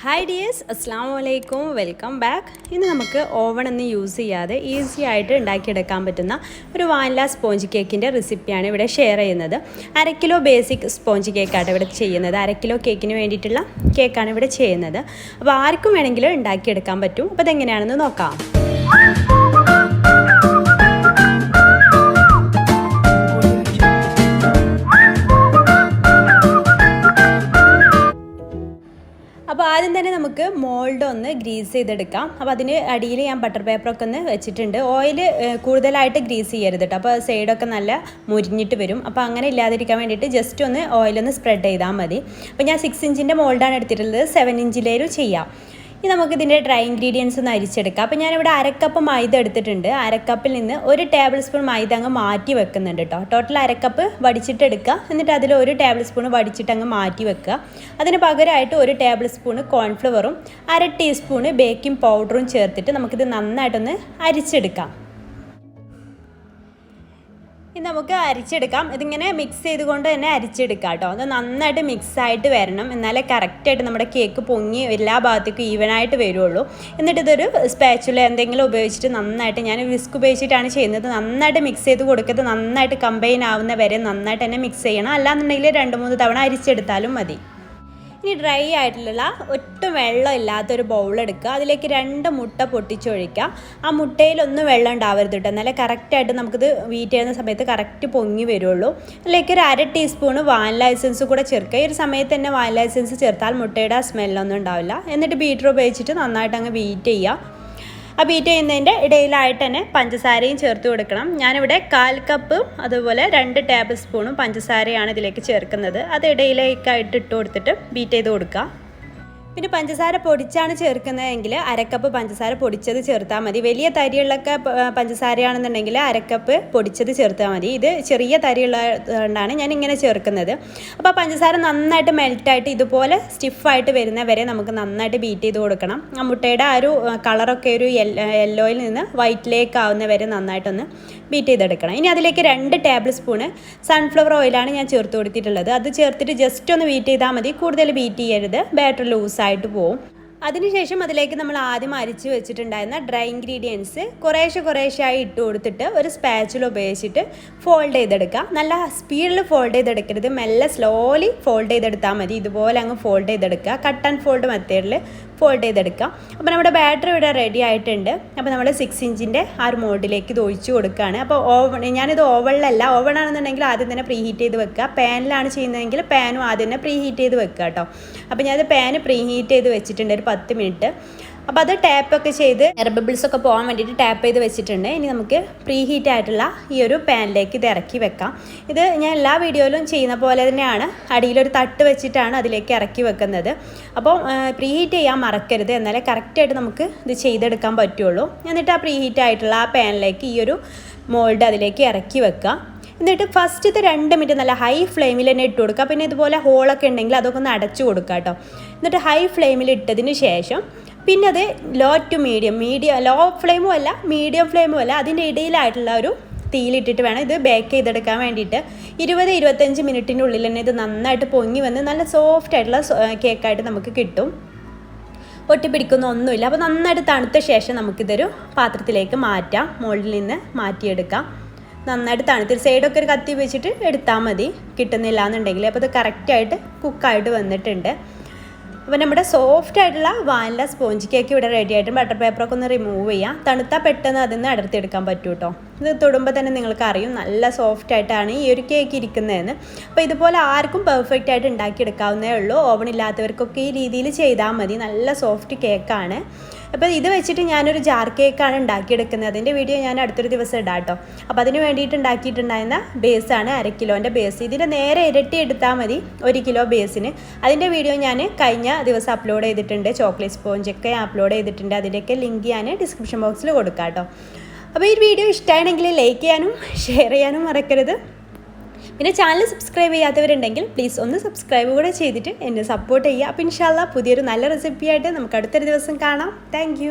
Hi dears, അസ്സാം വലൈക്കും, welcome back. ഇന്ന് നമുക്ക് ഓവണൊന്നും യൂസ് ചെയ്യാതെ ഈസി ആയിട്ട് ഉണ്ടാക്കിയെടുക്കാൻ പറ്റുന്ന ഒരു വാനില സ്പോഞ്ച് കേക്കിൻ്റെ റെസിപ്പിയാണ് ഇവിടെ ഷെയർ ചെയ്യുന്നത്. 1/2 കിലോ ബേസിക് സ്പോഞ്ച് കേക്കാണ് ഇവിടെ ചെയ്യുന്നത്. 1/2 കിലോ കേക്കിന് വേണ്ടിയിട്ടുള്ള കേക്കാണ് ഇവിടെ ചെയ്യുന്നത്. അപ്പോൾ ആർക്കും വേണമെങ്കിലും ഉണ്ടാക്കിയെടുക്കാൻ പറ്റും. അപ്പോൾ അതെങ്ങനെയാണെന്ന് നോക്കാം. അപ്പോൾ ആദ്യം തന്നെ നമുക്ക് മോൾഡ് ഒന്ന് ഗ്രീസ് ചെയ്തെടുക്കാം. അപ്പോൾ അതിന് അടിയിൽ ഞാൻ ബട്ടർ പേപ്പറൊക്കെ ഒന്ന് വെച്ചിട്ടുണ്ട്. ഓയിൽ കൂടുതലായിട്ട് ഗ്രീസ് ചെയ്യരുത് കേട്ടോ, അപ്പോൾ സൈഡൊക്കെ നല്ല മുരിഞ്ഞിട്ട് വരും. അപ്പോൾ അങ്ങനെ ഇല്ലാതിരിക്കാൻ വേണ്ടിയിട്ട് ജസ്റ്റ് ഒന്ന് ഓയിലൊന്ന് സ്പ്രെഡ് ചെയ്താൽ മതി. അപ്പോൾ ഞാൻ 6 ഇഞ്ചിൻ്റെ മോൾഡാണ് എടുത്തിട്ടുള്ളത്. 7 ഇഞ്ചിലേലും ചെയ്യാം. ഇനി നമുക്കിതിൻ്റെ ഡ്രൈ ഇൻഗ്രീഡിയൻസ് ഒന്ന് അരിച്ചെടുക്കാം. അപ്പോൾ ഞാനിവിടെ 1/2 കപ്പ് മൈദ എടുത്തിട്ടുണ്ട്. 1/2 കപ്പിൽ നിന്ന് 1 ടേബിൾ സ്പൂൺ മൈദ അങ്ങ് മാറ്റി വെക്കുന്നുണ്ട് കേട്ടോ. ടോട്ടൽ 1/2 കപ്പ് വടിച്ചിട്ട് എടുക്കുക. എന്നിട്ട് അതിൽ 1 ടേബിൾ സ്പൂൺ വടിച്ചിട്ട് അങ്ങ് മാറ്റി വെക്കുക. അതിന് പകരമായിട്ട് 1 ടേബിൾ സ്പൂൺ കോൺഫ്ലവറും 1/2 ടീസ്പൂണ് ബേക്കിംഗ് പൗഡറും ചേർത്തിട്ട് നമുക്കിത് നന്നായിട്ടൊന്ന് അരിച്ചെടുക്കാം. ഇത് നമുക്ക് അരിച്ചെടുക്കാം. ഇതിങ്ങനെ മിക്സ് ചെയ്തുകൊണ്ട് തന്നെ അരിച്ചെടുക്കാം കേട്ടോ. അത് നന്നായിട്ട് മിക്സായിട്ട് വരണം, എന്നാലേ കറക്റ്റായിട്ട് നമ്മുടെ കേക്ക് പൊങ്ങി എല്ലാ ഭാഗത്തേക്കും ഈവനായിട്ട് വരുള്ളൂ. എന്നിട്ട് ഇതൊരു സ്പാച്ചുല എന്തെങ്കിലും ഉപയോഗിച്ചിട്ട് നന്നായിട്ട്, ഞാൻ വിസ്ക് ഉപയോഗിച്ചിട്ടാണ് ചെയ്യുന്നത്, നന്നായിട്ട് മിക്സ് ചെയ്ത് കൊടുക്കരുത്. നന്നായിട്ട് കമ്പൈൻ ആവുന്ന വരെ നന്നായിട്ട് തന്നെ മിക്സ് ചെയ്യണം. അല്ലാന്നുണ്ടെങ്കിൽ 2-3 തവണ അരിച്ചെടുത്താലും മതി. ഇനി ഡ്രൈ ആയിട്ടുള്ള ഒട്ടും വെള്ളം ഇല്ലാത്തൊരു ബൗളെടുക്കുക. അതിലേക്ക് 2 മുട്ട പൊട്ടിച്ചൊഴിക്കുക. ആ മുട്ടയിലൊന്നും വെള്ളം ഉണ്ടാവരുത് കേട്ടോ, എന്നാലേ കറക്റ്റായിട്ട് നമുക്കിത് വീറ്റ് ചെയ്യുന്ന സമയത്ത് കറക്റ്റ് പൊങ്ങി വരുള്ളൂ. അതിലേക്ക് 1/2 ടീസ്പൂണ് വാനില എസൻസ് കൂടെ ചേർക്കുക. ഈ ഒരു സമയത്ത് തന്നെ വാനില എസൻസ് ചേർത്താൽ മുട്ടയുടെ ആ സ്മെല്ലൊന്നും ഉണ്ടാവില്ല. എന്നിട്ട് ബീറ്റർ ഉപയോഗിച്ചിട്ട് നന്നായിട്ട് അങ്ങ് ബീറ്റ് ചെയ്യുക. ആ ബീറ്റ് ചെയ്യുന്നതിൻ്റെ ഇടയിലായിട്ട് തന്നെ പഞ്ചസാരയും ചേർത്ത് കൊടുക്കണം. ഞാനിവിടെ 1/4 കപ്പ് അതുപോലെ 2 ടേബിൾ സ്പൂണും പഞ്ചസാരയാണ് ഇതിലേക്ക് ചേർക്കുന്നത്. അത് ഇടയിലേക്കായിട്ട് ഇട്ട് കൊടുത്തിട്ട് ബീറ്റ് ചെയ്ത് കൊടുക്കുക. പിന്നെ പഞ്ചസാര പൊടിച്ചാണ് ചേർക്കുന്നതെങ്കിൽ 1/2 കപ്പ് പഞ്ചസാര പൊടിച്ചത് ചേർത്താൽ മതി. വലിയ തരിയുള്ളൊക്കെ പഞ്ചസാരയാണെന്നുണ്ടെങ്കിൽ 1/2 കപ്പ് പൊടിച്ചത് ചേർത്താൽ മതി. ഇത് ചെറിയ തരിയുള്ളതുകൊണ്ടാണ് ഞാൻ ഇങ്ങനെ ചേർക്കുന്നത്. അപ്പോൾ പഞ്ചസാര നന്നായിട്ട് മെൽറ്റായിട്ട് ഇതുപോലെ സ്റ്റിഫായിട്ട് വരുന്ന വരെ നമുക്ക് നന്നായിട്ട് ബീറ്റ് ചെയ്ത് കൊടുക്കണം. ആ മുട്ടയുടെ ആ ഒരു കളറൊക്കെ ഒരു യെല്ലോയിൽ നിന്ന് വൈറ്റിലേക്ക് ആവുന്ന വരെ നന്നായിട്ടൊന്ന് ബീറ്റ് ചെയ്തെടുക്കണം. ഇനി അതിലേക്ക് 2 ടേബിൾ സ്പൂണ് സൺഫ്ലവർ ഓയിലാണ് ഞാൻ ചേർത്ത് കൊടുത്തിട്ടുള്ളത്. അത് ചേർത്തിട്ട് ജസ്റ്റ് ഒന്ന് ബീറ്റ് ചെയ്താൽ മതി. കൂടുതൽ ബീറ്റ് ചെയ്യരുത്, ബാറ്റർ ലൂസായിട്ട് പോവും. അതിനുശേഷം അതിലേക്ക് നമ്മൾ ആദ്യം അരിച്ച് വെച്ചിട്ടുണ്ടായിരുന്ന ഡ്രൈ ഇൻഗ്രീഡിയൻസ് കുറേശ്ശെ ഇട്ട് കൊടുത്തിട്ട് ഒരു സ്പാച്ചുല ഉപയോഗിച്ചിട്ട് ഫോൾഡ് ചെയ്തെടുക്കുക. നല്ല സ്പീഡിൽ ഫോൾഡ് ചെയ്തെടുക്കരുത്, മെല്ലെ സ്ലോലി ഫോൾഡ് ചെയ്തെടുത്താൽ മതി. ഇതുപോലെ അങ്ങ് ഫോൾഡ് ചെയ്തെടുക്കുക. കട്ട് ആൻഡ് ഫോൾഡ് മെത്തേഡിൽ ഫോൾഡ് ചെയ്തെടുക്കുക. അപ്പോൾ നമ്മുടെ ബാറ്റർ ഇവിടെ റെഡി ആയിട്ടുണ്ട്. അപ്പോൾ നമ്മൾ 6 ഇഞ്ചിൻ്റെ ആ ഒരു മോൾഡിലേക്ക് ഇത് ഒഴിച്ച് കൊടുക്കുകയാണ്. അപ്പോൾ ഞാനിത് ഓവണിലല്ല, ഓവണാണെന്നുണ്ടെങ്കിൽ ആദ്യം തന്നെ പ്രീ ഹീറ്റ് ചെയ്ത് വെക്കുക. പാനിലാണ് ചെയ്യുന്നതെങ്കിൽ പാനും ആദ്യം തന്നെ പ്രീ ഹീറ്റ് ചെയ്ത് വെക്കുക കേട്ടോ. അപ്പോൾ ഞാനത് പാന് പ്രീ ഹീറ്റ് ചെയ്ത് വെച്ചിട്ടുണ്ട് ഒരു 10 മിനിറ്റ്. അപ്പോൾ അത് ടാപ്പൊക്കെ ചെയ്ത് എയർ ബബിൾസൊക്കെ പോകാൻ വേണ്ടിയിട്ട് ടാപ്പ് ചെയ്ത് വെച്ചിട്ടുണ്ട്. ഇനി നമുക്ക് പ്രീ ഹീറ്റ് ആയിട്ടുള്ള ഈ ഒരു പാനിലേക്ക് ഇത് ഇറക്കി വെക്കാം. ഇത് ഞാൻ എല്ലാ വീഡിയോയിലും ചെയ്യുന്ന പോലെ തന്നെയാണ്, അടിയിലൊരു തട്ട് വെച്ചിട്ടാണ് അതിലേക്ക് ഇറക്കി വെക്കുന്നത്. അപ്പോൾ പ്രീ ഹീറ്റ് ചെയ്യാൻ മറക്കരുത്, എന്നാലേ കറക്റ്റായിട്ട് നമുക്ക് ഇത് ചെയ്തെടുക്കാൻ പറ്റുള്ളൂ. എന്നിട്ട് ആ പ്രീ ഹീറ്റ് ആയിട്ടുള്ള ആ പാനിലേക്ക് ഈ ഒരു മോൾഡ് അതിലേക്ക് ഇറക്കി വെക്കുക. എന്നിട്ട് ഫസ്റ്റത്തെ 2 മിനിറ്റ് നല്ല ഹൈ ഫ്ലെയിമിൽ തന്നെ ഇട്ട് കൊടുക്കുക. പിന്നെ ഇതുപോലെ ഹോളൊക്കെ ഉണ്ടെങ്കിൽ അതൊക്കെ ഒന്ന് അടച്ചു കൊടുക്കുക കേട്ടോ. എന്നിട്ട് ഹൈ ഫ്ലെയിമിൽ ഇട്ടതിന് ശേഷം പിന്നെ അത് ലോ ടു മീഡിയം ലോ ഫ്ലെയിമും അല്ല മീഡിയം ഫ്ലെയിമും അല്ല, അതിൻ്റെ ഇടയിലായിട്ടുള്ള ഒരു തീയിലിട്ടിട്ട് വേണം ഇത് ബേക്ക് ചെയ്തെടുക്കാൻ വേണ്ടിയിട്ട്. 20-25 മിനിറ്റിൻ്റെ ഉള്ളിൽ തന്നെ ഇത് നന്നായിട്ട് പൊങ്ങി വന്ന് നല്ല സോഫ്റ്റ് ആയിട്ടുള്ള കേക്കായിട്ട് നമുക്ക് കിട്ടും. ഒട്ടിപ്പിടിക്കുന്ന ഒന്നുമില്ല. അപ്പോൾ നന്നായിട്ട് തണുത്ത ശേഷം നമുക്കിതൊരു പാത്രത്തിലേക്ക് മാറ്റാം. മോൾഡിൽ നിന്ന് മാറ്റിയെടുക്കാം. നന്നായിട്ട് തണുത്തിട്ട് സൈഡൊക്കെ ഒരു കത്തി വെച്ചിട്ട് എടുത്താൽ മതി, കിട്ടുന്നില്ല എന്നുണ്ടെങ്കിൽ. അപ്പോൾ ഇത് കറക്റ്റായിട്ട് കുക്കായിട്ട് വന്നിട്ടുണ്ട്. അപ്പോൾ നമ്മുടെ സോഫ്റ്റ് ആയിട്ടുള്ള വാനില സ്പോഞ്ച് കേക്ക് ഇവിടെ റെഡി ആയിട്ട് ബട്ടർ പേപ്പറൊക്കെ ഒന്ന് റിമൂവ് ചെയ്യാം. തണുത്താൽ പെട്ടെന്ന് അതിൽ നിന്ന് അടർത്തിയെടുക്കാൻ പറ്റും കേട്ടോ. ഇത് തൊടുമ്പോൾ തന്നെ നിങ്ങൾക്ക് അറിയും നല്ല സോഫ്റ്റ് ആയിട്ടാണ് ഈ ഒരു കേക്ക് ഇരിക്കുന്നതെന്ന്. അപ്പോൾ ഇതുപോലെ ആർക്കും പെർഫെക്റ്റ് ആയിട്ട് ഉണ്ടാക്കിയെടുക്കാവുന്നേ ഉള്ളൂ. ഓവൺ ഇല്ലാത്തവർക്കൊക്കെ ഈ രീതിയിൽ ചെയ്താൽ മതി. നല്ല സോഫ്റ്റ് കേക്കാണ്. അപ്പോൾ ഇത് വെച്ചിട്ട് ഞാനൊരു ജാർ കേക്കാണ് ഉണ്ടാക്കിയെടുക്കുന്നത്. അതിൻ്റെ വീഡിയോ ഞാൻ അടുത്തൊരു ദിവസം ഇടാം കേട്ടോ. അപ്പോൾ അതിന് വേണ്ടിയിട്ട് ഉണ്ടാക്കിയിട്ടുണ്ടായിരുന്ന ബേസാണ് 1/2 കിലോൻ്റെ ബേസ്. ഇതിൻ്റെ നേരെ ഇരട്ടി എടുത്താൽ മതി 1 കിലോ ബേസിന്. അതിൻ്റെ വീഡിയോ ഞാൻ കഴിഞ്ഞ ദിവസം അപ്ലോഡ് ചെയ്തിട്ടുണ്ട്. ചോക്ലേറ്റ് സ്പോഞ്ചൊക്കെ അപ്ലോഡ് ചെയ്തിട്ടുണ്ട്. അതിൻ്റെയൊക്കെ ലിങ്ക് ഞാൻ ഡിസ്ക്രിപ്ഷൻ ബോക്സിൽ കൊടുക്കാം കേട്ടോ. അപ്പോൾ ഈ വീഡിയോ ഇഷ്ടമാണെങ്കിൽ ലൈക്ക് ചെയ്യാനും ഷെയർ ചെയ്യാനും മറക്കരുത്. പിന്നെ ചാനൽ സബ്സ്ക്രൈബ് ചെയ്യാത്തവരുണ്ടെങ്കിൽ പ്ലീസ് ഒന്ന് സബ്സ്ക്രൈബ് കൂടെ ചെയ്തിട്ട് എന്നെ സപ്പോർട്ട് ചെയ്യുക. അപ്പോൾ ഇൻഷാല്ലാ പുതിയൊരു നല്ല റെസിപ്പിയായിട്ട് നമുക്ക് അടുത്തൊരു ദിവസം കാണാം. താങ്ക്